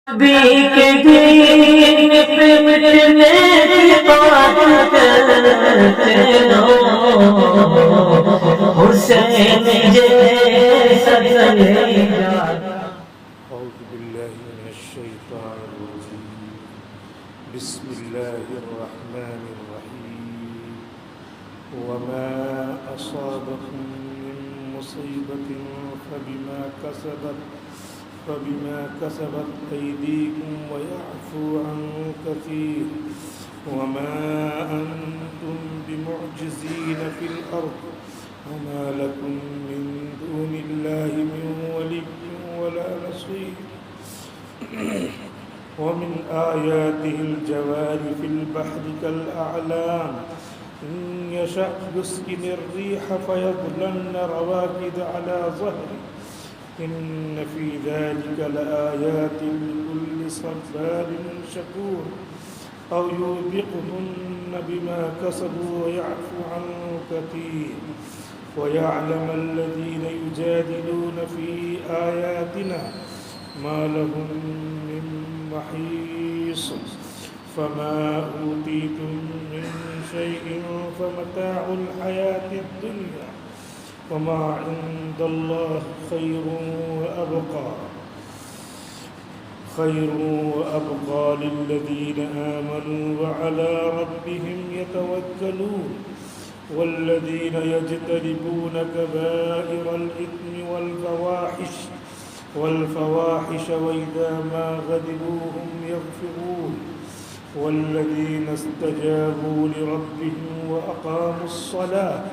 نبی کے دین پہ مٹنے کی بات کرتے ہو، حسین جیسا چلے اعوذ باللہ من الشیطان الرجیم بسم اللہ الرحمن الرحیم وما اصابکم من مصیبت فبما كسبت أيديكم ويعفو عن كثير وما أنتم بمعجزين في الأرض وما لكم من دون الله من ولي ولا نصير ومن آياته الجوار في البحر كالأعلام إن يشأ يسكن الريح فيظللن رواكد على ظهره إن في ذلك لآيات لكل صبار شكور أو يوبقهن بما كسبوا ويعفو عن كثير ويعلم الذين يجادلون في آياتنا ما لهم من محيص فما أوتيتم من شيء فمتاع الحياة الدنيا وما عند الله خير وأبقى للذين آمنوا وعلى ربهم يتوكلون والذين يجتنبون كبائر الإثم والفواحش وإذا ما غضبوا هم يغفرون والذين استجابوا لربهم وأقاموا الصلاة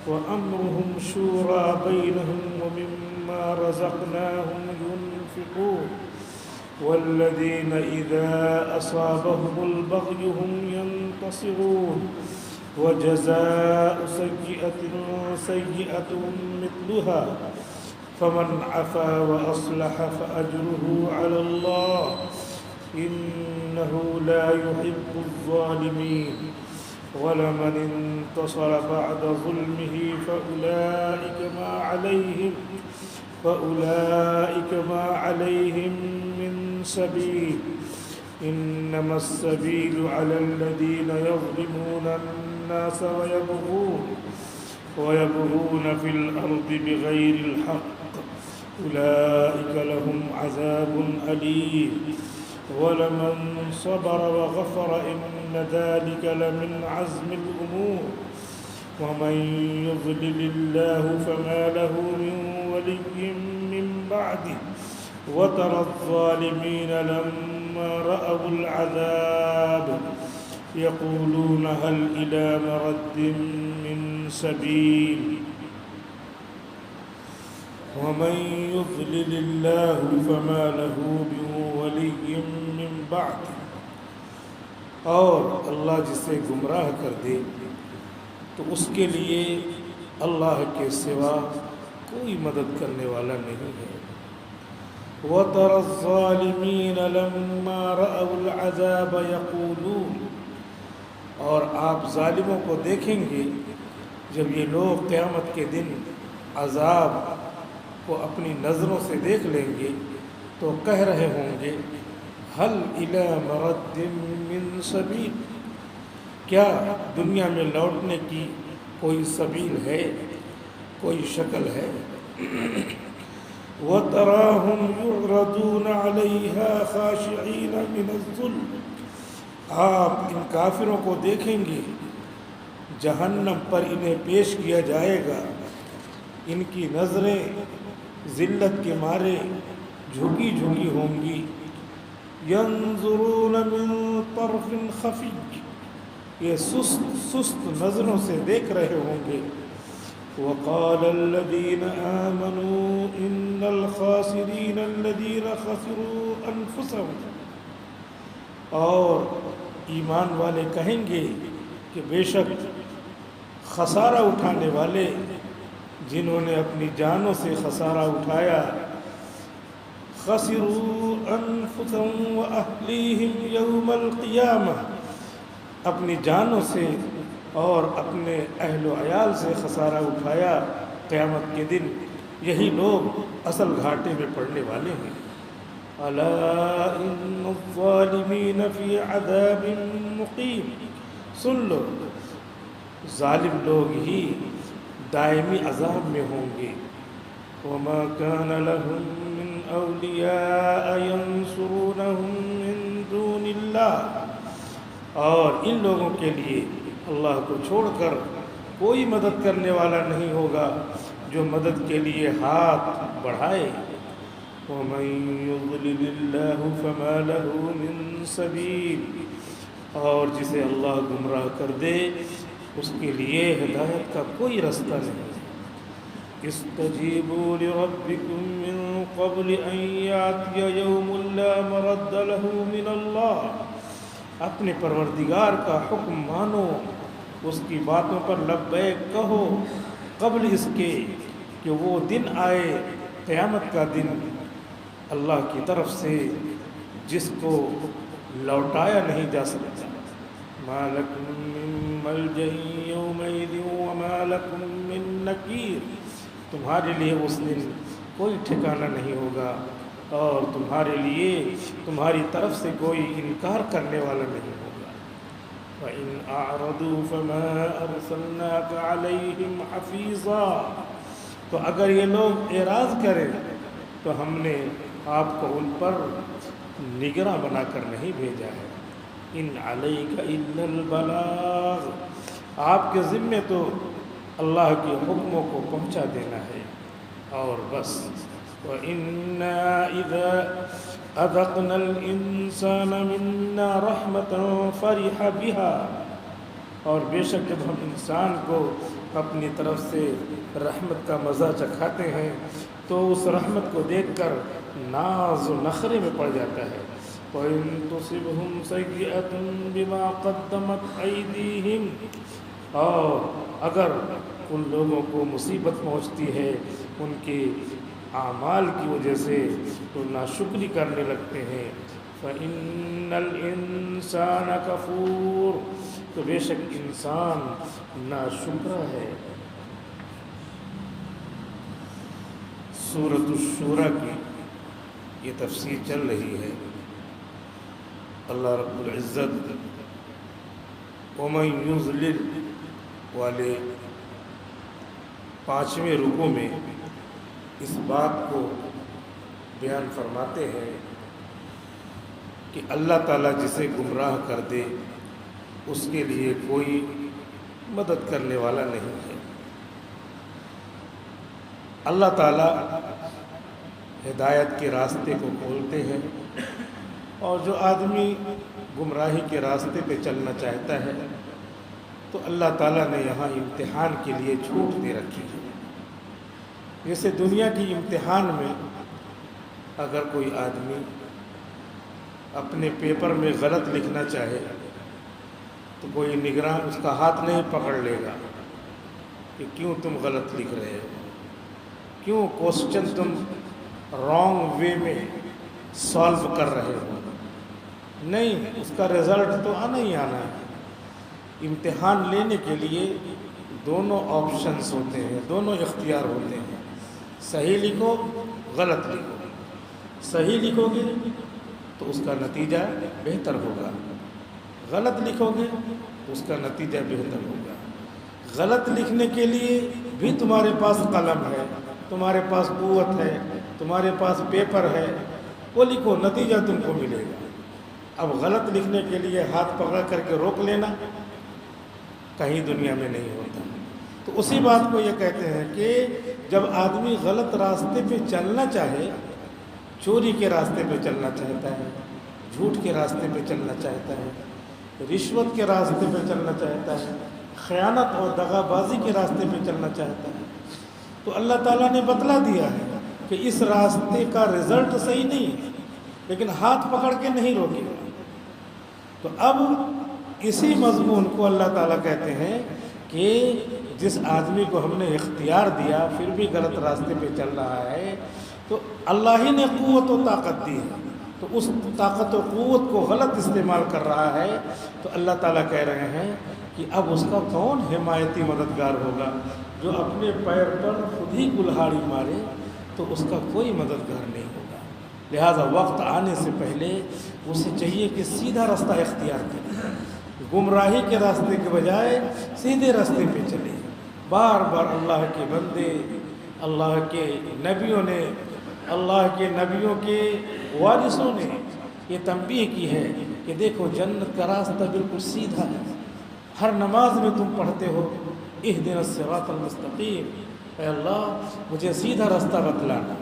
وأمرهم شورى بينهم ومما رزقناهم ينفقون والذين إذا أصابهم البغي هم ينتصرون وجزاء سيئة سيئة مثلها فمن عفا وأصلح فأجره على الله إنه لا يحب الظالمين ولمن انتصر بعد ظلمه فأولئك ما عليهم من سبيل إنما السبيل على الذين يظلمون الناس ويبغون في الأرض بغير الحق أولئك لهم عذاب أليم ولمن صبر وغفر إن ذلك لمن عزم الأمور ومن يضلل الله فما له من ولي من بعده وترى الظالمين لما رأوا العذاب يقولون هل إلى مرد من سبيل ومن يضلل الله فما له من ولي من بعده اور اللہ جسے گمراہ کر دے تو اس کے لیے اللہ کے سوا کوئی مدد کرنے والا نہیں ہے وَتَرَى الظَّالِمِينَ لَمَّا رَأَوُا الْعَذَابَ يَقُولُونَ اور آپ ظالموں کو دیکھیں گے جب یہ لوگ قیامت کے دن عذاب کو اپنی نظروں سے دیکھ لیں گے تو کہہ رہے ہوں گے حل الی مرد من سبیل کیا دنیا میں لوٹنے کی کوئی سبیل ہے کوئی شکل ہے وَتَرَاهُمْ يُعْرَضُونَ عَلَيْهَا خَاشِعِينَ مِنَ الظُّلْمِ آپ ان کافروں کو دیکھیں گے جہنم پر انہیں پیش کیا جائے گا ان کی نظریں ذلت کے مارے جھکی جھکی ہوں گی ينظرون من طرف خفی یہ سست نظروں سے دیکھ رہے ہوں گے وقال الذين آمنوا إن الخاسرين الذين خسروا أنفسهم اور ایمان والے کہیں گے کہ بے شک خسارہ اٹھانے والے جنہوں نے اپنی جانوں سے خسارہ اٹھایا خسروا انفسهم واهليهم يوم القيامہ اپنی جانوں سے اور اپنے اہل و عیال سے خسارہ اٹھایا قیامت کے دن یہی لوگ اصل گھاٹے میں پڑنے والے ہیں الا ان الظالمین فی عذاب مقیم، سن لو ظالم لوگ ہی دائمی عذاب میں ہوں گے. وما كان لهم من اولیاء ينصرونهم من دون اللہ، اور ان لوگوں کے لیے اللہ کو چھوڑ کر کوئی مدد کرنے والا نہیں ہوگا جو مدد کے لیے ہاتھ بڑھائے. ومن يضلل الله فما له من سبيل، اور جسے اللہ گمراہ کر دے اس کے لیے ہدایت کا کوئی رستہ نہیں. استجیبوا لربکم من قبل ان یاتی یوم لا مرد له من اللہ، اپنے پروردگار کا حکم مانو، اس کی باتوں پر لبیک کہو قبل اس کے کہ وہ دن آئے، قیامت کا دن، اللہ کی طرف سے جس کو لوٹایا نہیں جا سکتا. ما لکم من ملجأ یومئذ وما لکم من نکیر، تمہارے لیے اس دن کوئی ٹھکانہ نہیں ہوگا اور تمہارے لیے تمہاری طرف سے کوئی انکار کرنے والا نہیں ہوگا. وَإِنْ أَعْرَضُوا فَمَا أَرْسَلْنَاكَ عَلَيْهِمْ حَفِيظًا، تو اگر یہ لوگ اعراض کریں تو ہم نے آپ کو ان پر نگراں بنا کر نہیں بھیجا ہے. إِنْ عَلَيْكَ إِلَّا الْبَلَاغُ، آپ کے ذمے تو اللہ کے حکموں کو پہنچا دینا ہے اور بس. وَإِنَّا إِذَا أَذَقْنَا الْإِنسَانَ مِنَّا رَحْمَةً فَرِحَ بِهَا، اور بے شک جب ہم انسان کو اپنی طرف سے رحمت کا مزہ چکھاتے ہیں تو اس رحمت کو دیکھ کر ناز و نخرے میں پڑ جاتا ہے. وَإِن تُصِبْهُمْ سَيِّئَةٌ بِمَا قَدَّمَتْ أَيْدِيهِمْ، اور اگر ان لوگوں کو مصیبت پہنچتی ہے ان کے اعمال کی وجہ سے تو ناشکری کرنے لگتے ہیں. فَإِنَّ الْإِنسَانَ كَفُورٌ، تو بے شک انسان ناشکرا ہے. سورۃ الشورى کی یہ تفسیر چل رہی ہے. اللہ رب العزت وَمَن يُضْلِلْ والے 5ویں رکوع میں اس بات کو بیان فرماتے ہیں کہ اللہ تعالیٰ جسے گمراہ کر دے اس کے لیے کوئی مدد کرنے والا نہیں ہے. اللہ تعالیٰ ہدایت کے راستے کو کھولتے ہیں، اور جو آدمی گمراہی کے راستے پہ چلنا چاہتا ہے تو اللہ تعالیٰ نے یہاں امتحان کے لیے چھوٹ دے رکھی ہے. جیسے دنیا کی امتحان میں اگر کوئی آدمی اپنے پیپر میں غلط لکھنا چاہے تو کوئی نگراں اس کا ہاتھ نہیں پکڑ لے گا کہ کیوں تم غلط لکھ رہے ہو، کیوں کوسچن تم رانگ وے میں سالو کر رہے ہو. نہیں، اس کا رزلٹ تو آنا ہی آنا ہے. امتحان لینے کے لیے دونوں آپشنز ہوتے ہیں، دونوں اختیار ہوتے ہیں. صحیح لکھو، غلط لکھو. صحیح لکھو گے تو اس کا نتیجہ بہتر ہوگا، غلط لکھو گے تو اس کا نتیجہ بہتر ہوگا. غلط لکھنے کے لیے بھی تمہارے پاس قلم ہے، تمہارے پاس قوت ہے، تمہارے پاس پیپر ہے، وہ لکھو، نتیجہ تم کو ملے گا. اب غلط لکھنے کے لیے ہاتھ پکڑ کر کے روک لینا کہیں دنیا میں نہیں ہوتا. تو اسی بات کو یہ کہتے ہیں کہ جب آدمی غلط راستے پہ چلنا چاہے، چوری کے راستے پہ چلنا چاہتا ہے، جھوٹ کے راستے پہ چلنا چاہتا ہے، رشوت کے راستے پہ چلنا چاہتا ہے، خیانت اور دغا بازی کے راستے پہ چلنا چاہتا ہے، تو اللہ تعالیٰ نے بتلا دیا ہے کہ اس راستے کا رزلٹ صحیح نہیں ہے، لیکن ہاتھ پکڑ کے نہیں روکے گا. تو اب اسی مضمون کو اللہ تعالیٰ کہتے ہیں کہ جس آدمی کو ہم نے اختیار دیا پھر بھی غلط راستے پہ چل رہا ہے تو اللہ ہی نے قوت و طاقت دی ہے، تو اس طاقت و قوت کو غلط استعمال کر رہا ہے. تو اللہ تعالیٰ کہہ رہے ہیں کہ اب اس کا کون حمایتی مددگار ہوگا؟ جو اپنے پیر پر خود ہی کلہاڑی مارے تو اس کا کوئی مددگار نہیں ہوگا. لہٰذا وقت آنے سے پہلے اسے چاہیے کہ سیدھا راستہ اختیار کرے، گمراہی کے راستے کے بجائے سیدھے راستے پہ چلے۔ بار بار اللہ کے بندے، اللہ کے نبیوں نے، اللہ کے نبیوں کے وارثوں نے یہ تنبیہ کی ہے کہ دیکھو جنت کا راستہ بالکل سیدھا ہے۔ ہر نماز میں تم پڑھتے ہو اہدنا الصراط المستقیم، اے اللہ مجھے سیدھا راستہ بتلانا،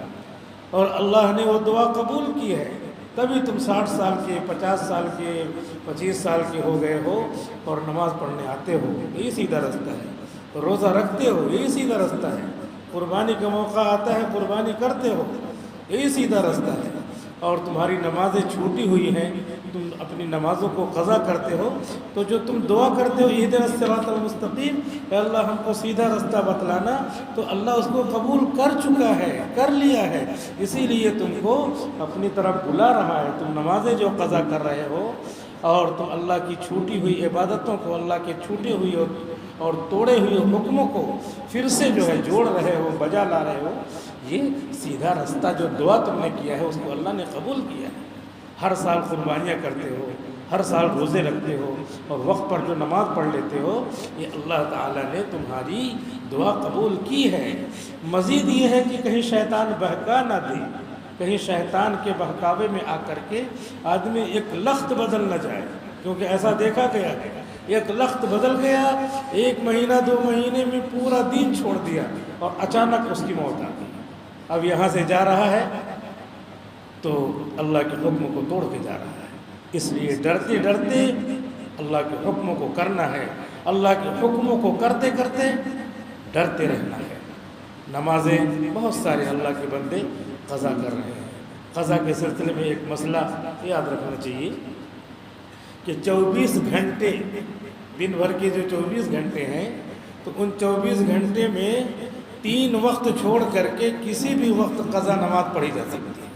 اور اللہ نے وہ دعا قبول کی ہے، تبھی تم 60 سال کے، 50 سال کے، 25 سال کے ہو گئے ہو اور نماز پڑھنے آتے ہو۔ یہی سیدھا راستہ ہے۔ روزہ رکھتے ہو، یہی سیدھا راستہ ہے۔ قربانی کا موقع آتا ہے، قربانی کرتے ہو، یہی سیدھا راستہ ہے۔ اور تمہاری نمازیں چھوٹی ہوئی ہیں، تم اپنی نمازوں کو قضا کرتے ہو، تو جو تم دعا کرتے ہو اہدنا الصراط المستقیم، اے اللہ ہم کو سیدھا راستہ بتلانا، تو اللہ اس کو قبول کر چکا ہے، کر لیا ہے، اسی لیے تم کو اپنی طرف بلا رہا ہے۔ تم نمازیں جو قضا کر رہے ہو اور تم اللہ کی چھوٹی ہوئی عبادتوں کو، اللہ کے چھوٹے ہوئی اور توڑے ہوئے حکموں کو پھر سے جو ہے جوڑ رہے ہو، بجا لا رہے ہو، یہ سیدھا راستہ جو دعا تم نے کیا ہے اس کو اللہ نے قبول کیا ہے۔ ہر سال قربانیاں کرتے ہو، ہر سال روزے رکھتے ہو، اور وقت پر جو نماز پڑھ لیتے ہو، یہ اللہ تعالیٰ نے تمہاری دعا قبول کی ہے۔ مزید یہ ہے کہ کہیں شیطان بہکا نہ دے، کہیں شیطان کے بہکاوے میں آ کر کے آدمی ایک لخت بدل نہ جائے، کیونکہ ایسا دیکھا گیا ہے، ایک لخت بدل گیا، 1 مہینہ 2 مہینے میں پورا دین چھوڑ دیا اور اچانک اس کی موت آ گئی۔ اب یہاں سے جا رہا ہے تو اللہ کے حکم کو توڑ کے جا رہا ہے۔ اس لیے ڈرتے ڈرتے اللہ کے حکموں کو کرنا ہے، اللہ کے حکموں کو کرتے کرتے ڈرتے رہنا ہے۔ نمازیں بہت سارے اللہ کے بندے قضا کر رہے ہیں۔ قضا کے سلسلے میں ایک مسئلہ یاد رکھنا چاہیے کہ 24 گھنٹے، دن بھر کے جو 24 گھنٹے ہیں، تو ان 24 گھنٹے میں 3 وقت چھوڑ کر کے کسی بھی وقت قضا نماز پڑھی جا سکتی ہے۔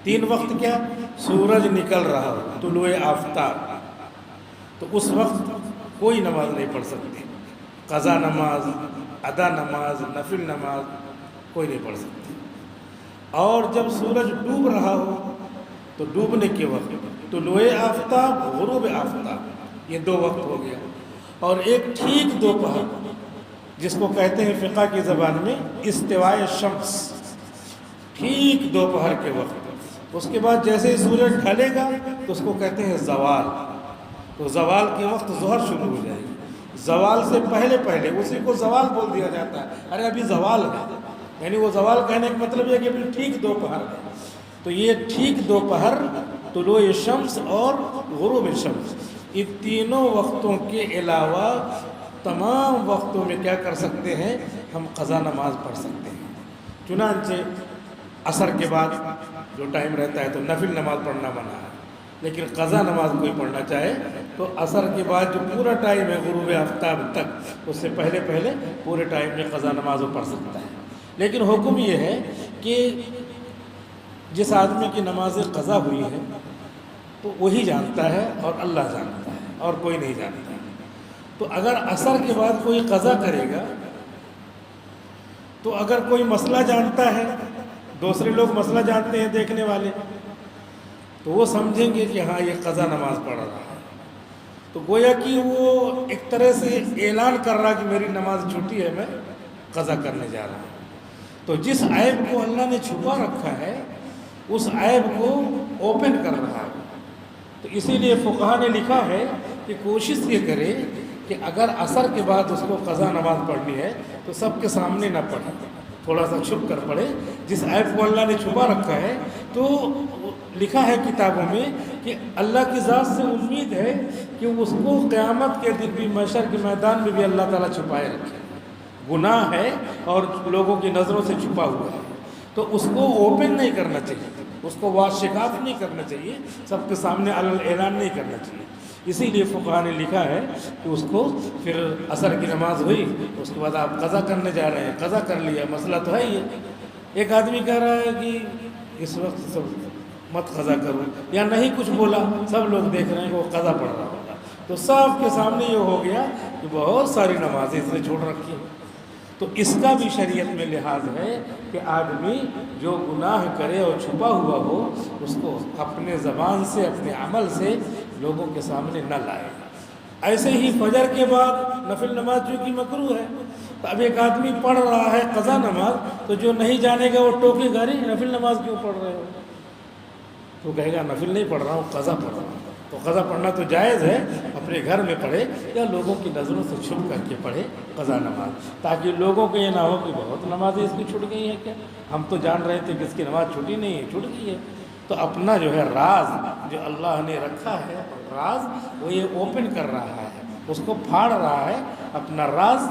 3 وقت کیا؟ سورج نکل رہا ہو، طلوع آفتاب، تو اس وقت کوئی نماز نہیں پڑھ سکتی، قضا نماز، ادا نماز، نفل نماز کوئی نہیں پڑھ سکتی۔ اور جب سورج ڈوب رہا ہو تو ڈوبنے کے وقت، طلوع آفتاب، غروب آفتاب، یہ 2 وقت ہو گیا۔ اور ایک ٹھیک دوپہر، جس کو کہتے ہیں فقہ کی زبان میں استواء شمس، ٹھیک دوپہر کے وقت۔ اس کے بعد جیسے ہی سورج ڈھلے گا تو اس کو کہتے ہیں زوال، تو زوال کے وقت ظہر شروع ہو جائے گی۔ زوال سے پہلے پہلے اسی کو زوال بول دیا جاتا ہے، ارے ابھی زوال ہے، یعنی وہ زوال کہنے کا مطلب یہ کہ ابھی ٹھیک دوپہر ہے۔ تو یہ ٹھیک دوپہر، طلوع شمس اور غروب شمس، ان تینوں وقتوں کے علاوہ تمام وقتوں میں کیا کر سکتے ہیں؟ ہم قضا نماز پڑھ سکتے ہیں۔ چنانچہ عصر کے بعد جو ٹائم رہتا ہے تو نفل نماز پڑھنا منع ہے، لیکن قضا نماز کوئی پڑھنا چاہے تو عصر کے بعد جو پورا ٹائم ہے غروب آفتاب تک، اس سے پہلے پہلے پورے ٹائم میں قضا نماز وہ پڑھ سکتا ہے۔ لیکن حکم یہ ہے کہ جس آدمی کی نماز قضا ہوئی ہے تو وہی جانتا ہے اور اللہ جانتا ہے، اور کوئی نہیں جانتا۔ تو اگر عصر کے بعد کوئی قضا کرے گا تو اگر کوئی مسئلہ جانتا ہے، دوسرے لوگ مسئلہ جانتے ہیں دیکھنے والے، تو وہ سمجھیں گے کہ ہاں یہ قضا نماز پڑھ رہا ہے، تو گویا کہ وہ ایک طرح سے اعلان کر رہا کہ میری نماز چھوٹی ہے، میں قضا کرنے جا رہا ہوں۔ تو جس عیب کو اللہ نے چھپا رکھا ہے اس عیب کو اوپن کر رہا ہے۔ تو اسی لیے فقہا نے لکھا ہے کہ کوشش یہ کرے کہ اگر عصر کے بعد اس کو قضا نماز پڑھنی ہے تو سب کے سامنے نہ پڑھے، تھوڑا سا چھپ کر پڑھے، جس عیب کو اللہ نے چھپا رکھا ہے۔ تو لکھا ہے کتابوں میں کہ اللہ کی ذات سے امید ہے کہ اس کو قیامت کے دن بھی، محشر کے میدان میں بھی اللہ تعالیٰ چھپائے رکھے۔ گناہ ہے اور لوگوں کی نظروں سے چھپا ہوا ہے، تو اس کو اوپن نہیں کرنا چاہیے، اس کو واشکاف نہیں کرنا چاہیے، سب کے سامنے اعلان نہیں کرنا چاہیے۔ اسی لیے فقہا نے لکھا ہے کہ اس کو پھر عصر کی نماز ہوئی، اس کے بعد آپ قضا کرنے جا رہے ہیں، قضا کر لیا، مسئلہ تو ہے ہی ہے۔ ایک آدمی کہہ رہا ہے کہ اس وقت سب مت قضا کرو، یا نہیں کچھ بولا، سب لوگ دیکھ رہے ہیں کہ وہ قضا پڑھ رہا ہوگا، تو سب کے سامنے یہ ہو گیا کہ بہت ساری نمازیں اس نے چھوڑ رکھی ہیں۔ تو اس کا بھی شریعت میں لحاظ ہے کہ آدمی جو گناہ کرے اور چھپا ہوا ہو اس کو اپنے زبان سے اپنے عمل سے لوگوں کے سامنے نہ لائے. ایسے ہی فجر کے بعد نفل نماز جو کہ مکروہ ہے، تو اب ایک آدمی پڑھ رہا ہے قضا نماز، تو جو نہیں جانے گا وہ ٹوکے گا نہیں نفل نماز کیوں پڑھ رہے ہو، تو کہے گا نفل نہیں پڑھ رہا ہوں قضا پڑھ رہا ہوں. تو قضا پڑھنا تو جائز ہے، اپنے گھر میں پڑھے یا لوگوں کی نظروں سے چھپ کر کے پڑھے قضا نماز، تاکہ لوگوں کو یہ نہ ہو کہ بہت نمازیں اس کی چھوٹ گئی ہیں، کیا ہم تو جان رہے تھے کہ اس کی نماز چھوٹی نہیں ہے، چھوٹ گئی ہے. تو اپنا جو ہے راز جو اللہ نے رکھا ہے راز، وہ یہ اوپن کر رہا ہے، اس کو پھاڑ رہا ہے، اپنا راز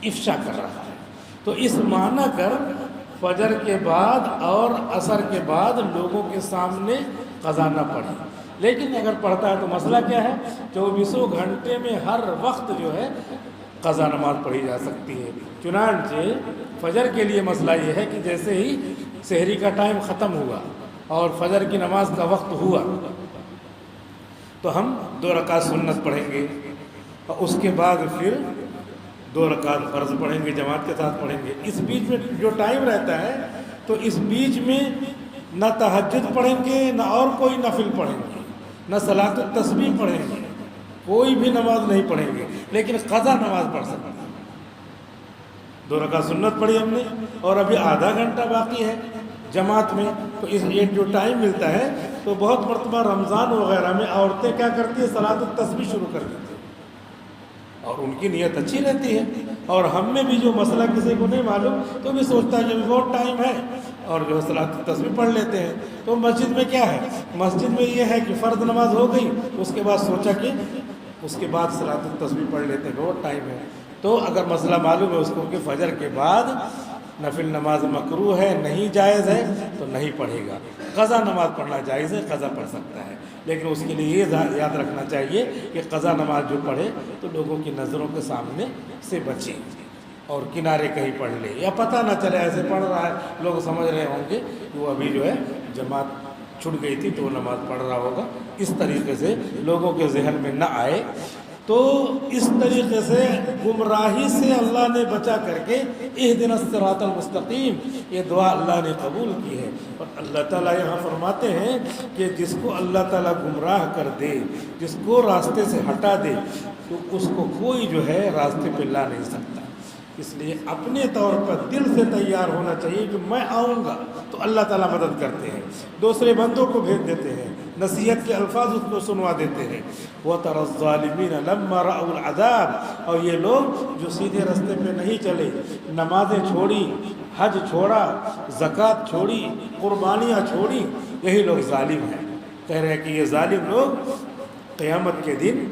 افشا کر رہا ہے. تو اس معنی کر فجر کے بعد اور عصر کے بعد لوگوں کے سامنے قضا نہ پڑھے. لیکن اگر پڑھتا ہے تو مسئلہ کیا ہے، 24 گھنٹے میں ہر وقت جو ہے قضا نماز پڑھی جا سکتی ہے. چنانچہ فجر کے لیے مسئلہ یہ ہے کہ جیسے ہی سحری کا ٹائم ختم ہوا اور فجر کی نماز کا وقت ہوا تو ہم 2 رکعت سنت پڑھیں گے، اور اس کے بعد پھر 2 رکعت فرض پڑھیں گے، جماعت کے ساتھ پڑھیں گے. اس بیچ میں جو ٹائم رہتا ہے تو اس بیچ میں نہ تہجد پڑھیں گے، نہ اور کوئی نفل پڑھیں گے، نہ صلاۃ التسبیح پڑھیں گے، کوئی بھی نماز نہیں پڑھیں گے، لیکن قضا نماز پڑھ سکتے ہیں. 2 رکعت سنت پڑھی ہم نے اور ابھی آدھا گھنٹہ باقی ہے جماعت میں، تو اس ایک جو ٹائم ملتا ہے تو بہت مرتبہ رمضان وغیرہ میں عورتیں کیا کرتی ہیں، صلاۃ التسبیح شروع کر دیتی ہیں اور ان کی نیت اچھی رہتی ہے. اور ہم میں بھی جو مسئلہ کسی کو نہیں معلوم تو بھی سوچتا ہے کہ ابھی بہت ٹائم ہے اور جو ہے صلاۃ التسبیح پڑھ لیتے ہیں. تو مسجد میں کیا ہے، مسجد میں یہ ہے کہ فرض نماز ہو گئی، اس کے بعد سوچا کہ اس کے بعد صلاۃ التسبیح پڑھ لیتے ہیں، بہت ٹائم ہے. تو اگر مسئلہ معلوم ہے اس کو کہ فجر کے بعد نفل نماز مکروہ ہے، نہیں جائز ہے، تو نہیں پڑھے گا. قضا نماز پڑھنا جائز ہے، قضا پڑھ سکتا ہے، لیکن اس کے لیے یہ یاد رکھنا چاہیے کہ قضا نماز جو پڑھے تو لوگوں کی نظروں کے سامنے سے بچے اور کنارے کہیں پڑھ لے، یا پتہ نہ چلے ایسے پڑھ رہا ہے لوگ سمجھ رہے ہوں گے کہ وہ ابھی جو ہے جماعت چھٹ گئی تھی تو وہ نماز پڑھ رہا ہوگا. اس طریقے سے لوگوں کے ذہن میں نہ آئے. تو اس طریقے سے گمراہی سے اللہ نے بچا کر کے اہدنا الصراط المستقیم یہ دعا اللہ نے قبول کی ہے. اور اللہ تعالیٰ یہاں فرماتے ہیں کہ جس کو اللہ تعالیٰ گمراہ کر دے، جس کو راستے سے ہٹا دے، تو اس کو کوئی جو ہے راستے پہ لا نہیں سکتا. اس لیے اپنے طور پر دل سے تیار ہونا چاہیے کہ میں آؤں گا، تو اللہ تعالیٰ مدد کرتے ہیں، دوسرے بندوں کو بھیج دیتے ہیں، نصیحت کے الفاظ اس کو سنوا دیتے ہیں. وَتَرَى الظَّالِمِينَ لَمَّا رَأَوُا الْعَذَابَ، اور یہ لوگ جو سیدھے راستے پہ نہیں چلے، نمازیں چھوڑی، حج چھوڑا، زکوٰۃ چھوڑی، قربانیاں چھوڑی، یہی لوگ ظالم ہیں. کہہ رہے ہیں کہ یہ ظالم لوگ قیامت کے دن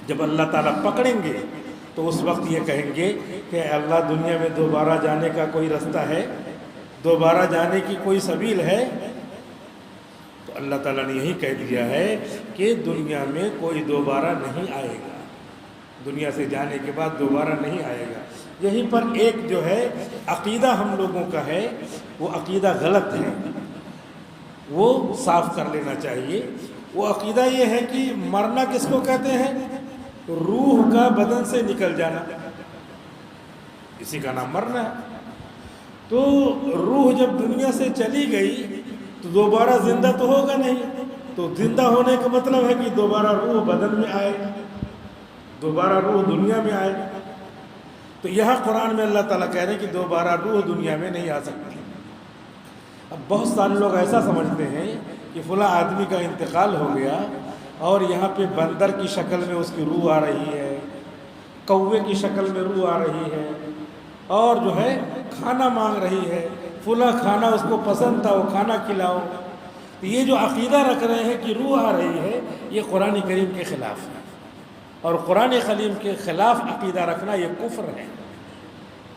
جب اللہ تعالیٰ پکڑیں گے تو اس وقت یہ کہیں گے کہ اللہ دنیا میں دوبارہ جانے کا کوئی رستہ ہے، دوبارہ جانے کی کوئی سبیل ہے؟ تو اللہ تعالیٰ نے یہی کہہ دیا ہے کہ دنیا میں کوئی دوبارہ نہیں آئے گا، دنیا سے جانے کے بعد دوبارہ نہیں آئے گا. یہیں پر ایک جو ہے عقیدہ ہم لوگوں کا ہے، وہ عقیدہ غلط ہے، وہ صاف کر لینا چاہیے. وہ عقیدہ یہ ہے کہ مرنا کس کو کہتے ہیں؟ روح کا بدن سے نکل جانا، اسی کا نام مرنا ہے. تو روح جب دنیا سے چلی گئی تو دوبارہ زندہ تو ہوگا نہیں. تو زندہ ہونے کا مطلب ہے کہ دوبارہ روح بدن میں آئے، دوبارہ روح دنیا میں آئے. تو یہاں قرآن میں اللہ تعالیٰ کہہ رہے ہیں کہ دوبارہ روح دنیا میں نہیں آ سکتی. اب بہت سارے لوگ ایسا سمجھتے ہیں کہ فلاں آدمی کا انتقال ہو گیا اور یہاں پہ بندر کی شکل میں اس کی روح آ رہی ہے، کوے کی شکل میں روح آ رہی ہے، اور جو ہے کھانا مانگ رہی ہے، فلاں کھانا اس کو پسند تھا وہ کھانا کھلاؤ. تو یہ جو عقیدہ رکھ رہے ہیں کہ روح آ رہی ہے، یہ قرآن کریم کے خلاف ہے، اور قرآن کریم کے خلاف عقیدہ رکھنا یہ کفر ہے.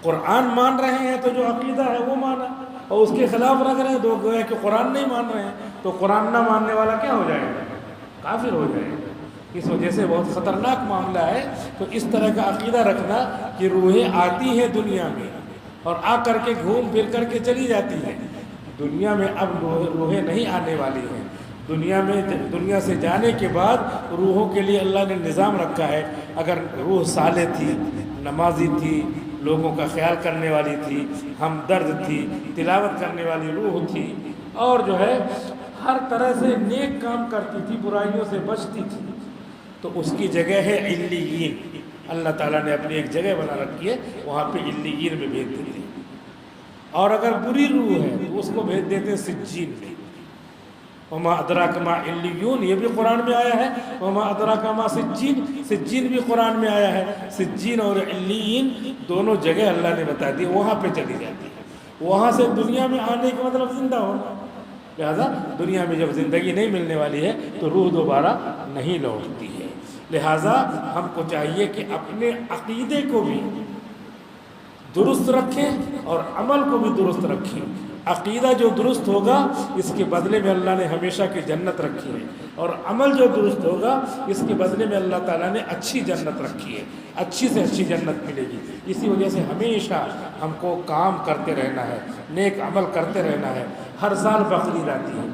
قرآن مان رہے ہیں تو جو عقیدہ ہے وہ مانا، اور اس کے خلاف رکھ رہے ہیں تو گویا کہ قرآن نہیں مان رہے ہیں. تو قرآن نہ ماننے والا کیا ہو جائے گا؟ کافر ہو جائے گا. اس وجہ سے بہت خطرناک معاملہ ہے. تو اس طرح کا عقیدہ رکھنا کہ روحیں آتی ہیں دنیا میں اور آ کر کے گھوم پھر کر کے چلی جاتی ہیں. دنیا میں اب روحیں نہیں آنے والی ہیں. دنیا میں دنیا سے جانے کے بعد روحوں کے لیے اللہ نے نظام رکھا ہے. اگر روح صالح تھی، نمازی تھی، لوگوں کا خیال کرنے والی تھی، ہمدرد تھی، تلاوت کرنے والی روح تھی، اور جو ہے ہر طرح سے نیک کام کرتی تھی، برائیوں سے بچتی تھی. تو اس کی جگہ ہے علیین. اللہ تعالیٰ نے اپنی ایک جگہ بنا رکھی ہے، وہاں پہ علیین میں بھیج دیتے ہیں. اور اگر بری روح ہے تو اس کو بھیج دیتے ہیں سجین میں. وما ادراک ما علیون، یہ بھی قرآن میں آیا ہے. وما ادراک ما سجین، سجین بھی قرآن میں آیا ہے. سجین اور علیین دونوں جگہ اللہ نے بتا دی، وہاں پہ چلی جاتی ہے. وہاں سے دنیا میں آنے کا مطلب زندہ ہونا. لہذا دنیا میں جب زندگی نہیں ملنے والی ہے تو روح دوبارہ نہیں لوٹتی ہے. لہذا ہم کو چاہیے کہ اپنے عقیدے کو بھی درست رکھیں اور عمل کو بھی درست رکھیں. عقیدہ جو درست ہوگا اس کے بدلے میں اللہ نے ہمیشہ کی جنت رکھی ہے، اور عمل جو درست ہوگا اس کے بدلے میں اللہ تعالیٰ نے اچھی جنت رکھی ہے، اچھی سے اچھی جنت ملے گی. اسی وجہ سے ہمیشہ ہم کو کام کرتے رہنا ہے، نیک عمل کرتے رہنا ہے. ہر سال بقرعید آتی ہے،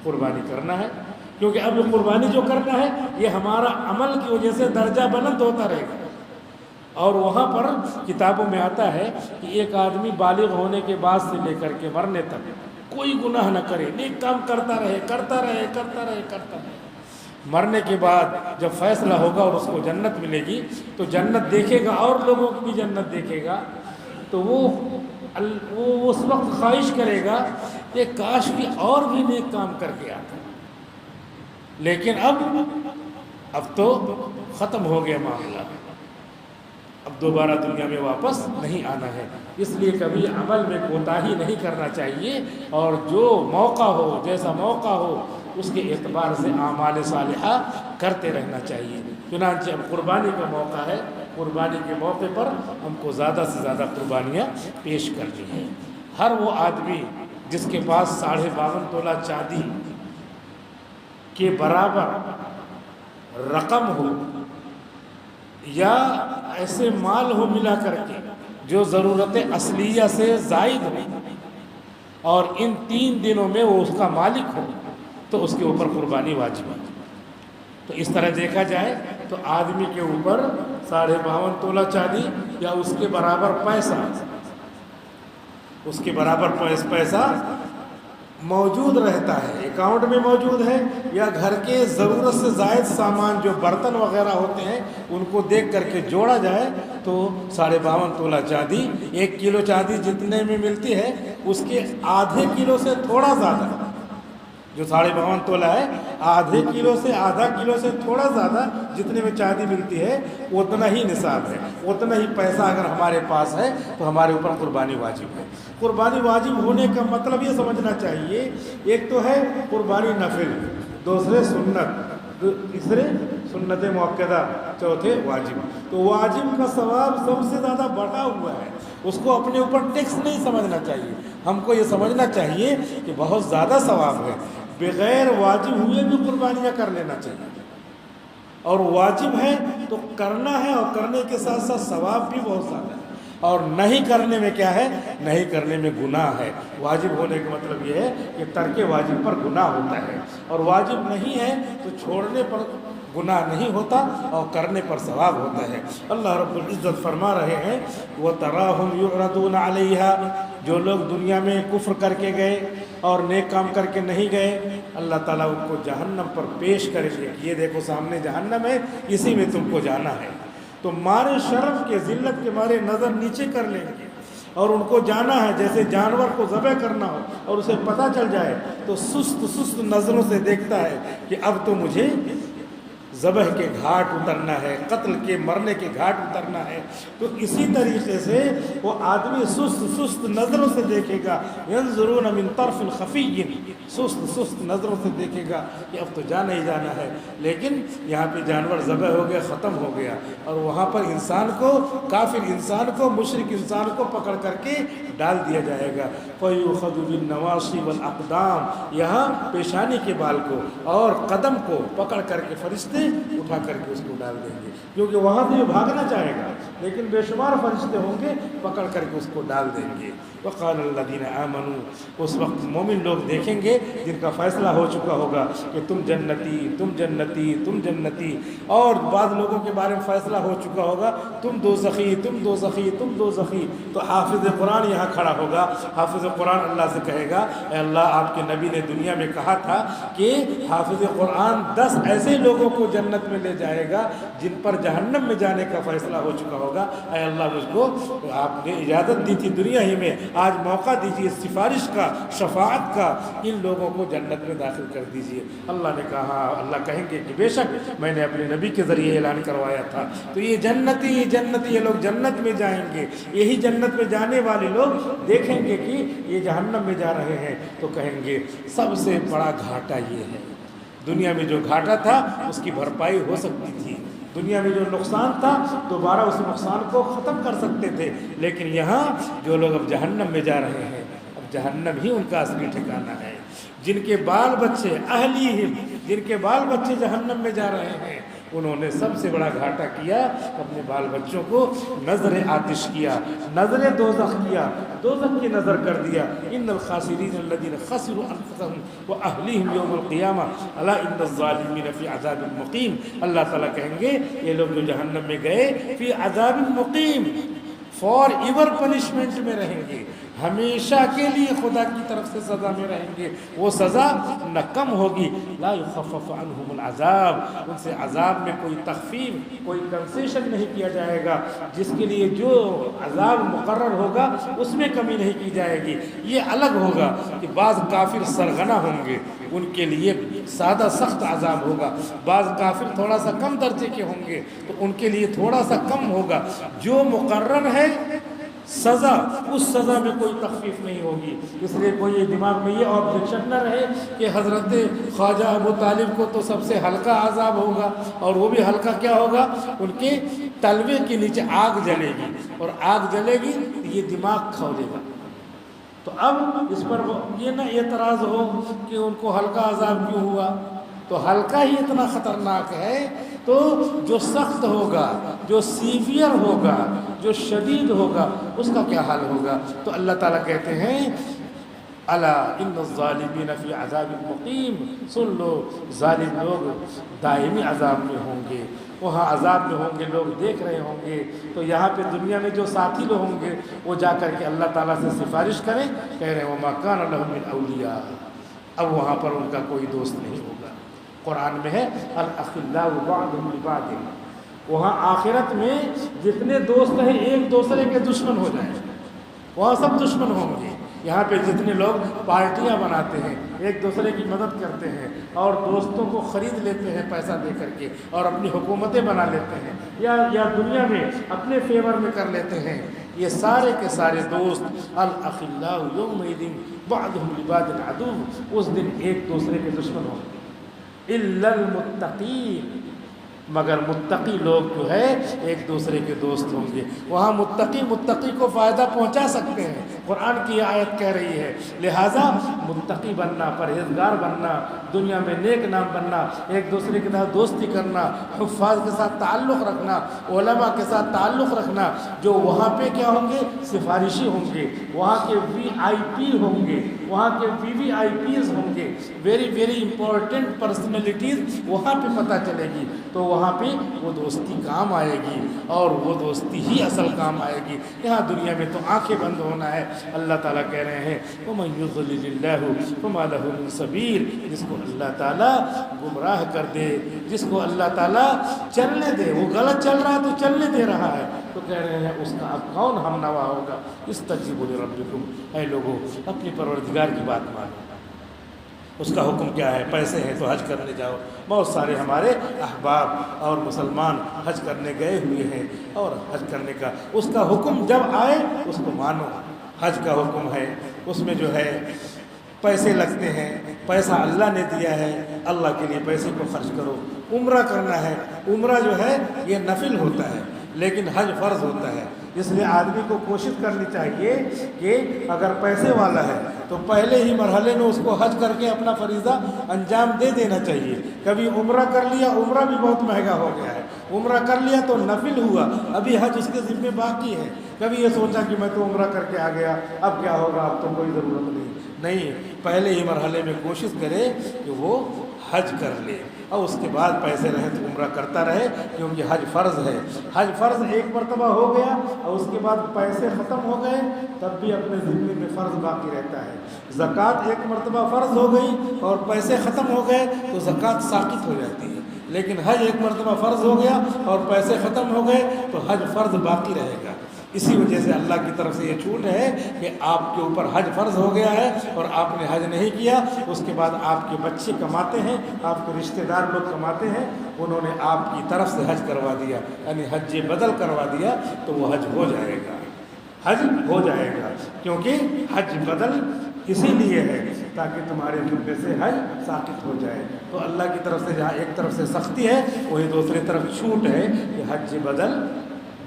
قربانی کرنا ہے، کیونکہ اب قربانی جو کرنا ہے یہ ہمارا عمل کی وجہ سے درجہ بلند ہوتا رہے گا. اور وہاں پر کتابوں میں آتا ہے کہ ایک آدمی بالغ ہونے کے بعد سے لے کر کے مرنے تک کوئی گناہ نہ کرے، نیک کام کرتا رہے کرتا رہے کرتا رہے کرتا رہے. مرنے کے بعد جب فیصلہ ہوگا اور اس کو جنت ملے گی تو جنت دیکھے گا اور لوگوں کی بھی جنت دیکھے گا، تو وہ اس وقت خواہش کرے گا کہ کاش کی اور بھی نیک کام کر کے آتا. لیکن اب تو ختم ہو گیا معاملہ، اب دوبارہ دنیا میں واپس نہیں آنا ہے. اس لیے کبھی عمل میں کوتاہی نہیں کرنا چاہیے، اور جو موقع ہو، جیسا موقع ہو، اس کے اعتبار سے اعمال صالحہ کرتے رہنا چاہیے. چنانچہ اب قربانی کا موقع ہے، قربانی کے موقع پر ہم کو زیادہ سے زیادہ قربانیاں پیش کرنی ہیں. ہر وہ آدمی جس کے پاس 52.5 تولہ چاندی کے برابر رقم ہو یا ایسے مال ہو ملا کر کے جو ضرورت اصلیہ سے زائد ہو، اور ان 3 دنوں میں وہ اس کا مالک ہو، تو اس کے اوپر قربانی واجب ہے. تو اس طرح دیکھا جائے تو آدمی کے اوپر 52.5 تولہ چاندی یا اس کے برابر پیسہ، اس کے برابر پیسہ موجود رہتا ہے، اکاؤنٹ میں موجود ہے، یا گھر کے ضرورت سے زائد سامان جو برتن وغیرہ ہوتے ہیں ان کو دیکھ کر کے جوڑا جائے تو 52.5 تولہ چاندی، 1 کلو چاندی جتنے میں ملتی ہے اس کے آدھے کلو سے تھوڑا زیادہ، جو 52.5 تولہ ہے آدھے کلو سے آدھا کلو سے تھوڑا زیادہ جتنے میں چاندی ملتی ہے اتنا ہی نصاب ہے، اتنا ہی پیسہ اگر ہمارے پاس ہے تو ہمارے اوپر قربانی واجب ہے. قربانی واجب ہونے کا مطلب یہ سمجھنا چاہیے، ایک تو ہے قربانی نفل، دوسرے سنت، تیسرے سنت موقدہ، چوتھے واجب. تو واجب کا ثواب سب سے زیادہ بڑھا ہوا ہے، اس کو اپنے اوپر ٹیکس نہیں سمجھنا چاہیے. ہم کو یہ سمجھنا چاہیے کہ بہت زیادہ ثواب ہے. بغیر واجب ہوئے بھی قربانیاں کر لینا چاہیے، اور واجب ہے تو کرنا ہے، اور کرنے کے ساتھ ساتھ ثواب بھی بہت زیادہ ہے. اور نہیں کرنے میں کیا ہے؟ نہیں کرنے میں گناہ ہے. واجب ہونے کا مطلب یہ ہے کہ ترک واجب پر گناہ ہوتا ہے، اور واجب نہیں ہے تو چھوڑنے پر گناہ نہیں ہوتا اور کرنے پر ثواب ہوتا ہے. اللہ رب العزت فرما رہے ہیں وَتَرَاهُمْ يُعْرَضُونَ عَلَيْهَا، جو لوگ دنیا میں کفر کر کے گئے اور نیک کام کر کے نہیں گئے، اللہ تعالیٰ ان کو جہنم پر پیش کریں گے. یہ دیکھو سامنے جہنم ہے، اسی میں تم کو جانا ہے. تو مارے شرف کے، ذلت کے مارے نظر نیچے کر لیں گے، اور ان کو جانا ہے جیسے جانور کو ذبح کرنا ہو اور اسے پتہ چل جائے تو سست نظروں سے دیکھتا ہے کہ اب تو مجھے ذبح کے گھاٹ اترنا ہے، قتل کے مرنے کے گھاٹ اترنا ہے. تو اسی طریقے سے وہ آدمی سست نظروں سے دیکھے گا. ينظرون من طرف خفی، سست نظروں سے دیکھے گا کہ اب تو جانا ہی جانا ہے. لیکن یہاں پہ جانور ذبح ہو گیا، ختم ہو گیا، اور وہاں پر انسان کو، کافر انسان کو، مشرک انسان کو پکڑ کر کے ڈال دیا جائے گا. فَيُؤْخَذُ بِالنَّوَاصِي وَالْأَقْدَامِ، یہاں پیشانی کے بال کو اور قدم کو پکڑ کر کے فرشتے فرشتے اٹھا کر کے اس کو ڈال دیں گے، کیونکہ وہاں سے بھاگنا چاہے گا لیکن بے شمار فرشتے ہوں گے پکڑ کر کے اس کو ڈال دیں گے۔ وقال الذین آمنوا، اس وقت مومن لوگ دیکھیں گے جن کا فیصلہ ہو چکا ہوگا کہ تم جنتی، تم جنتی، تم جنتی، اور بعض لوگوں کے بارے میں فیصلہ ہو چکا ہوگا تم دوزخی، تم دوزخی، تم دوزخی، تو حافظ قرآن یہاں کھڑا ہوگا، حافظ قرآن اللہ سے کہے گا اے اللہ آپ کے نبی نے دنیا میں کہا تھا کہ حافظ قرآن 10 ایسے لوگوں کو جنت میں لے جائے گا جن پر جہنم میں جانے کا فیصلہ ہو چکا ہوگا، اے اللہ مجھ کو آپ نے اجازت دی تھی دنیا ہی میں، آج موقع دیجیے سفارش کا، شفاعت کا، ان لوگوں کو جنت میں داخل کر دیجیے۔ اللہ نے کہا، اللہ کہیں گے کہ بے شک میں نے اپنے نبی کے ذریعے اعلان کروایا تھا، تو یہ جنتی جنتی، یہ لوگ جنت میں جائیں گے، یہی جنت میں جانے والے لوگ دیکھیں گے کہ یہ جہنم میں جا رہے ہیں تو کہیں گے سب سے بڑا گھاٹا یہ ہے، دنیا میں جو گھاٹا تھا اس کی بھرپائی ہو سکتی تھی، دنیا میں جو نقصان تھا دوبارہ اس نقصان کو ختم کر سکتے تھے، لیکن یہاں جو لوگ اب جہنم میں جا رہے ہیں، اب جہنم ہی ان کا اصلی ٹھکانہ ہے، جن کے بال بچے اہلیہم، جن کے بال بچے جہنم میں جا رہے ہیں، انہوں نے سب سے بڑا گھاٹا کیا، اپنے بال بچوں کو نظر آتش کیا، نظر دوزخ کیا، دوزخ کی نظر کر دیا۔ ان الخاسرین الذین خسروا انفسهم واہلیہم یوم القیامہ الا ان الظالمین فی عذاب مقیم۔ اللہ تعالیٰ کہیں گے یہ لوگ جو جہنم میں گئے فی عذاب مقیم، فار ایور پنشمنٹ میں رہیں گے، ہمیشہ کے لیے خدا کی طرف سے سزا میں رہیں گے، وہ سزا نہ کم ہوگی، لا یخفف عنہم العذاب، ان سے عذاب میں کوئی تخفیف، کوئی کنسیشن نہیں کیا جائے گا، جس کے لیے جو عذاب مقرر ہوگا اس میں کمی نہیں کی جائے گی۔ یہ الگ ہوگا کہ بعض کافر سرغنہ ہوں گے، ان کے لیے سادہ سخت عذاب ہوگا، بعض کافر تھوڑا سا کم درجے کے ہوں گے تو ان کے لیے تھوڑا سا کم ہوگا، جو مقرر ہے سزا اس سزا میں کوئی تخفیف نہیں ہوگی۔ اس لیے کوئی یہ دماغ میں یہ آبجیکشن نہ رہے کہ حضرت خواجہ ابو طالب کو تو سب سے ہلکا عذاب ہوگا، اور وہ بھی ہلکا کیا ہوگا، ان کے تلوے کے نیچے آگ جلے گی، اور آگ جلے گی تو یہ دماغ کھولے گا۔ تو اب اس پر یہ نہ اعتراض ہو کہ ان کو ہلکا عذاب کیوں ہوا، تو ہلکا ہی اتنا خطرناک ہے، تو جو سخت ہوگا، جو سیویئر ہوگا، جو شدید ہوگا، اس کا کیا حال ہوگا۔ تو اللہ تعالیٰ کہتے ہیں الا ان الظالمین فی عذاب مقیم، سن لو ظالم لوگ دائمی عذاب میں ہوں گے، وہاں عذاب میں ہوں گے، لوگ دیکھ رہے ہوں گے۔ تو یہاں پہ دنیا میں جو ساتھی لوگ ہوں گے وہ جا کر کے اللہ تعالیٰ سے سفارش کریں، کہہ رہے ہیں وما کان لہم من اولیاء، اب وہاں پر ان کا کوئی دوست نہیں ہوگا۔ قرآن میں ہے الاخلاء بعضهم لبعض، وہاں آخرت میں جتنے دوست ہیں ایک دوسرے کے دشمن ہو جائیں، وہاں سب دشمن ہوں گے۔ یہاں پہ جتنے لوگ پارٹیاں بناتے ہیں، ایک دوسرے کی مدد کرتے ہیں اور دوستوں کو خرید لیتے ہیں پیسہ دے کر کے، اور اپنی حکومتیں بنا لیتے ہیں، یا دنیا میں اپنے فیور میں کر لیتے ہیں، یہ سارے کے سارے دوست الاخلاء یومئذ بعضهم لبعض عدو، اس دن ایک دوسرے کے دشمن ہوں گے۔ الا المتقین، مگر متقی لوگ جو ہے ایک دوسرے کے دوست ہوں گے۔ وہاں متقی کو فائدہ پہنچا سکتے ہیں، قرآن کی یہ آیت کہہ رہی ہے، لہٰذا متقی بننا، پرہیزگار بننا، دنیا میں نیک نام بننا، ایک دوسرے کے ساتھ دوستی کرنا، حفاظ کے ساتھ تعلق رکھنا، علماء کے ساتھ تعلق رکھنا، جو وہاں پہ کیا ہوں گے، سفارشی ہوں گے، وہاں کے VIP ہوں گے، وہاں کے VVIPs ہوں گے، ویری امپورٹنٹ پرسنالٹیز وہاں پہ پتہ چلے گی، تو وہاں پہ وہ دوستی کام آئے گی، اور وہ دوستی ہی اصل کام آئے گی۔ یہاں دنیا میں تو آنکھیں بند ہونا ہے۔ اللہ تعالیٰ کہہ رہے ہیں وَمَن يُضْلِلِ اللَّهُ فَمَا لَهُ مِن سَبِيلٍ، جس کو اللہ تعالیٰ گمراہ کر دے، جس کو اللہ تعالیٰ چلنے دے، وہ غلط چل رہا ہے تو چلنے دے رہا ہے، تو کہہ رہے ہیں اس کا اب کون ہم نوا ہوگا۔ اسْتَجِیبُوا لِرَبِّکُمْ، اے لوگوں اپنی پروردگار کی بات مانو۔ اس کا حکم کیا ہے؟ پیسے ہیں تو حج کرنے جاؤ، بہت سارے ہمارے احباب اور مسلمان حج کرنے گئے ہوئے ہیں، اور حج کرنے کا اس کا حکم جب آئے اس کو مانو۔ حج کا حکم ہے، اس میں جو ہے پیسے لگتے ہیں، پیسہ اللہ نے دیا ہے، اللہ کے لیے پیسے کو خرچ کرو۔ عمرہ کرنا ہے، عمرہ جو ہے یہ نفل ہوتا ہے لیکن حج فرض ہوتا ہے۔ اس لیے آدمی کو کوشش کرنی چاہیے کہ اگر پیسے والا ہے تو پہلے ہی مرحلے میں اس کو حج کر کے اپنا فریضہ انجام دے دینا چاہیے. کبھی عمرہ کر لیا، عمرہ بھی بہت مہنگا ہو گیا ہے، عمرہ کر لیا تو نفل ہوا، ابھی حج اس کے ذمہ باقی ہے. کبھی یہ سوچا کہ میں تو عمرہ کر کے آ گیا، اب کیا ہوگا، اب تو کوئی ضرورت نہیں. پہلے ہی مرحلے میں کوشش کرے کہ وہ حج کر لے، اور اس کے بعد پیسے رہے تو عمرہ کرتا رہے، کیونکہ حج فرض ہے. حج فرض ایک مرتبہ ہو گیا اور اس کے بعد پیسے ختم ہو گئے تب بھی اپنے ذمے میں فرض باقی رہتا ہے. زکوٰۃ ایک مرتبہ فرض ہو گئی اور پیسے ختم ہو گئے تو زکوٰۃ ساقط ہو جاتی ہے. لیکن حج ایک مرتبہ فرض ہو گیا اور پیسے ختم ہو گئے تو حج فرض باقی رہے گا. اسی وجہ سے اللہ کی طرف سے یہ چھوٹ ہے کہ آپ کے اوپر حج فرض ہو گیا ہے اور آپ نے حج نہیں کیا، اس کے بعد آپ کے بچے کماتے ہیں، آپ کے رشتہ دار لوگ کماتے ہیں، انہوں نے آپ کی طرف سے حج کروا دیا، یعنی حج بدل کروا دیا، تو وہ حج ہو جائے گا، حج ہو جائے گا. کیونکہ حج بدل اسی لیے ہے تاکہ تمہارے ذمے سے حج ساقط ہو جائے. تو اللہ کی طرف سے جہاں ایک طرف سے سختی ہے وہی دوسری طرف چھوٹ ہے کہ حج بدل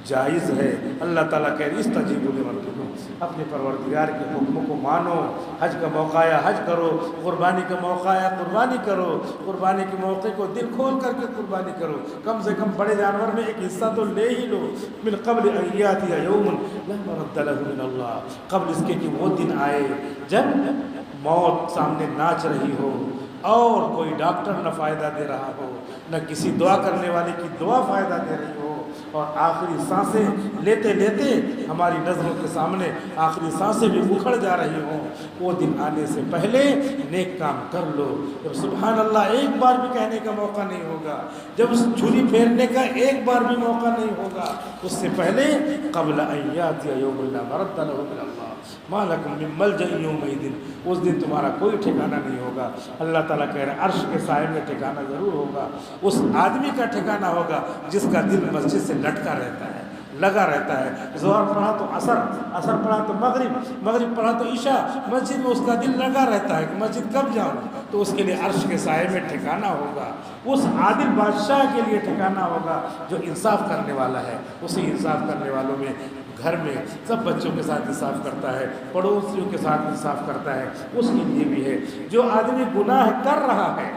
جائز ہے. اللہ تعالیٰ کہہ رہی استجیبوا لربکم، اپنے پروردگار کے حکم کو مانو. حج کا موقع آیا حج کرو، قربانی کا موقع آیا قربانی کرو، قربانی کے موقع کو دل کھول کر کے قربانی کرو. کم سے کم بڑے جانور میں ایک حصہ تو لے ہی لو. من قبل ان یاتی یوم لا مرد له من اللہ، قبل اس کے کہ وہ دن آئے جب موت سامنے ناچ رہی ہو اور کوئی ڈاکٹر نہ فائدہ دے رہا ہو، نہ کسی دعا کرنے والے کی دعا فائدہ دے رہی ہو، اور آخری سانسیں لیتے لیتے ہماری نظروں کے سامنے آخری سانسیں بھی اکھڑ جا رہی ہوں. وہ دن آنے سے پہلے نیک کام کر لو. جب سبحان اللہ ایک بار بھی کہنے کا موقع نہیں ہوگا، جب چھری پھیرنے کا ایک بار بھی موقع نہیں ہوگا، اس سے پہلے قبل ان یاتی یوم لا مرد له من اللہ ما لکم من ملجأ یومئذ، اس دن تمہارا کوئی ٹھکانہ نہیں ہوگا. اللہ تعالیٰ کہہ رہے ہیں عرش کے سائے میں ٹھکانہ ضرور ہوگا. اس آدمی کا ٹھکانہ ہوگا جس کا دل مسجد سے لٹکا رہتا ہے، لگا رہتا ہے. ظہر پڑھا تو عصر، عصر پڑھا تو مغرب، مغرب پڑھا تو عشاء، مسجد میں اس کا دل لگا رہتا ہے کہ مسجد کب جاؤں. تو اس کے لیے عرش کے سائے میں ٹھکانہ ہوگا. اس عادل بادشاہ کے لیے ٹھکانہ ہوگا جو انصاف کرنے والا ہے. اسی انصاف کرنے والوں میں گھر میں سب بچوں کے ساتھ انصاف کرتا ہے، پڑوسیوں کے ساتھ انصاف کرتا ہے، اس کے لیے بھی ہے. جو آدمی گناہ کر رہا ہے،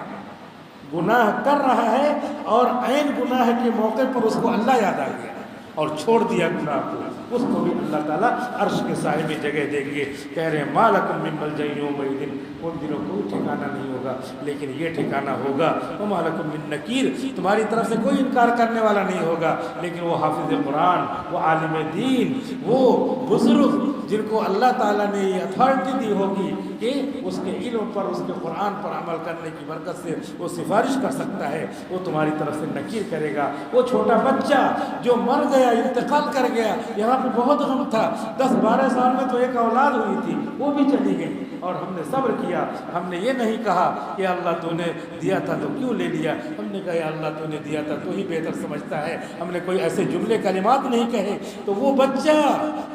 گناہ کر رہا ہے اور عین گناہ کے موقع پر اس کو اللہ یاد آ گیا اور چھوڑ دیا گناہ کو، اس کو بھی اللہ تعالیٰ عرش کے سائے میں جگہ دیں گے. کہہ رہے ہیں ما لکم من ملجأ یومئذ، ان دنوں کوئی ٹھکانہ نہیں ہوگا، لیکن یہ ٹھکانہ ہوگا وما لکم من نکیر، تمہاری طرف سے کوئی انکار کرنے والا نہیں ہوگا. لیکن وہ حافظ قرآن، وہ عالم دین، وہ بزرگ جن کو اللہ تعالیٰ نے یہ اتھارٹی دی ہوگی کہ اس کے علم پر، اس کے قرآن پر عمل کرنے کی برکت سے وہ سفارش کر سکتا ہے، وہ تمہاری طرف سے نکیر کرے گا. وہ چھوٹا بچہ جو مر گیا، انتقال کر گیا، یہاں پہ بہت غم تھا، 10-12 سال میں تو ایک اولاد ہوئی تھی، وہ بھی چلی گئی اور ہم نے صبر کیا. ہم نے یہ نہیں کہا کہ اللہ تو نے دیا تھا تو کیوں لے لیا، ہم نے کہا یا اللہ تو نے دیا تھا تو ہی بہتر سمجھتا ہے. ہم نے کوئی ایسے جملے کلمات نہیں کہے. تو وہ بچہ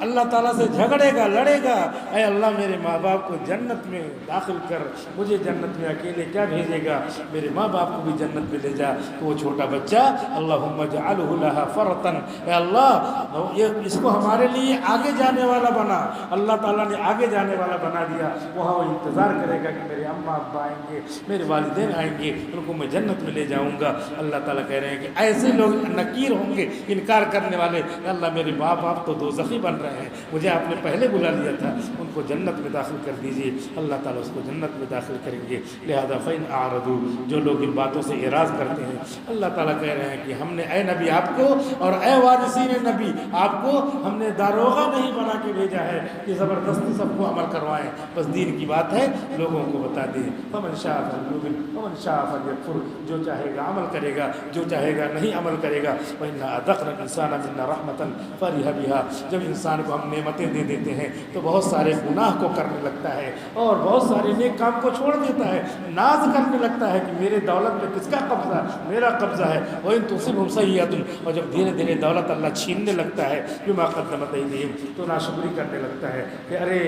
اللہ تعالیٰ سے جھگڑے گا، لڑے گا، اے اللہ میرے ماں باپ کو جنت میں داخل کر، مجھے جنت میں اکیلے کیا بھیجے گا، میرے ماں باپ کو بھی جنت میں لے جا. تو وہ چھوٹا بچہ اللہم اجعلہ لہا فرطن، اے اللہ یہ اس کو ہمارے لیے آگے جانے والا بنا. اللہ تعالیٰ نے آگے جانے والا بنا دیا. وہاں وہ انتظار کرے گا کہ میرے اماں ابا آئیں گے، میرے والدین آئیں گے، ان کو میں جنت میں لے جاؤں گا. اللہ تعالیٰ کہہ رہے ہیں کہ ایسے لوگ نکیر ہوں گے، انکار کرنے والے. اللہ میرے ماں باپ تو دوزخی بن رہے ہیں، مجھے آپ نے پہلے بلا لیا تھا، ان کو جنت میں داخل کر دیجیے. اللہ تعالیٰ اس کو جنت میں داخل کریں گے. لہذا فَإِنْ أَعْرَضُوا، جو لوگ ان باتوں سے اعراض کرتے ہیں، اللہ تعالیٰ کہہ رہے ہیں کہ ہم نے اے نبی آپ کو اور اے وارثین نبی آپ کو ہم نے داروغہ نہیں بنا کے بھیجا ہے کہ زبردستی سب کو عمل کروائیں. بس دین کی بات ہے، لوگوں کو بتا دیں. فَمَنْ شَاءَ فَلْيُؤْمِنْ وَمَنْ شَاءَ فَلْيَكْفُرْ، جو چاہے گا عمل کرے گا، جو چاہے گا نہیں عمل کرے گا. وَإِنَّا أَذَقْنَا الْإِنسَانَ مِنَّا رَحْمَةً فَرِحَ بِهَا، جب انسان کو ہم نعمتیں دے دیتے ہیں تو بہت سارے گناہ کو کرنے لگتا ہے اور بہت سارے نیک کام کو چھوڑ دیتا ہے. ناز کرنے لگتا ہے کہ میرے دولت میں کس کا قبضہ، میرا قبضہ ہے. وَإِن تُصِبْهُمْ سَيِّئَةٌ اور جب دھیرے دھیرے دولت اللہ چھیننے لگتا ہے بِمَا قَدَّمَتْ أَيْدِيهِمْ تو ناشکری کرنے لگتا ہے کہ ارے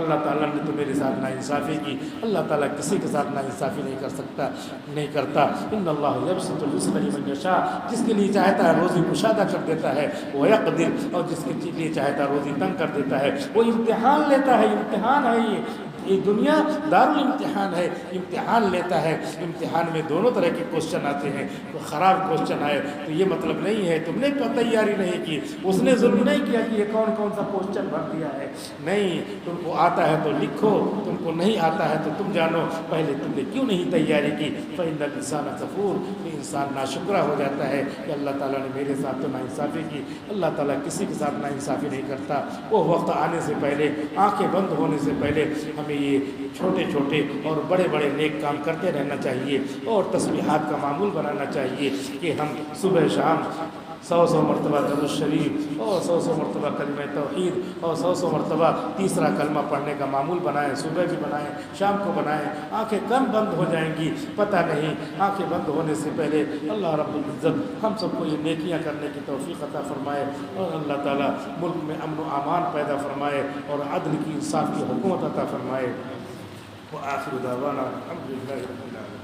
اللہ تعالیٰ نے تو میرے ساتھ ناانصافی کی. اللہ تعالیٰ کسی کے ساتھ ناانصافی نہیں کر سکتا، نہیں کرتا. ان اللہ یبسط الرزق لمن یشاء جس کے لیے چاہتا ہے روزی کشادہ کر دیتا ہے، ویقدر اور جس کے لیے چاہتا ہے روزی تنگ کر دیتا ہے. وہ امتحان لیتا ہے، امتحان ہے یہ دنیا دارالامتحان ہے، امتحان لیتا ہے. امتحان میں دونوں طرح کے کوشچن آتے ہیں. تو خراب کوشچن آئے تو یہ مطلب نہیں ہے تم نے تیاری نہیں کی، اس نے ظلم نہیں کیا کہ یہ کون کون سا کوشچن بھر دیا ہے. نہیں، تم کو آتا ہے تو لکھو، تم کو نہیں آتا ہے تو تم جانو پہلے تم نے کیوں نہیں تیاری کی. فإن الإنسان کفور انسان ناشکرا ہو جاتا ہے کہ اللہ تعالیٰ نے میرے ساتھ تو ناانصافی کی. اللہ تعالیٰ کسی کے ساتھ ناانصافی نہیں کرتا. وہ وقت آنے سے پہلے، آنکھیں بند ہونے سے پہلے ہمیں یہ چھوٹے چھوٹے اور بڑے بڑے نیک کام کرتے رہنا چاہیے اور تسبیحات کا معمول بنانا چاہیے کہ ہم صبح شام 100 مرتبہ درود شریف اور 100 مرتبہ کلمہ توحید اور 100 مرتبہ تیسرا کلمہ پڑھنے کا معمول بنائیں. صبح بھی بنائیں، شام کو بنائیں. آنکھیں کم بند ہو جائیں گی پتہ نہیں. آنکھیں بند ہونے سے پہلے اللہ رب العزت ہم سب کو یہ نیکیاں کرنے کی توفیق عطا فرمائے اور اللہ تعالیٰ ملک میں امن و امان پیدا فرمائے اور عدل کی انصاف کی حکومت عطا فرمائے. وآخر دعوانا الحمد للہ رب العالمین.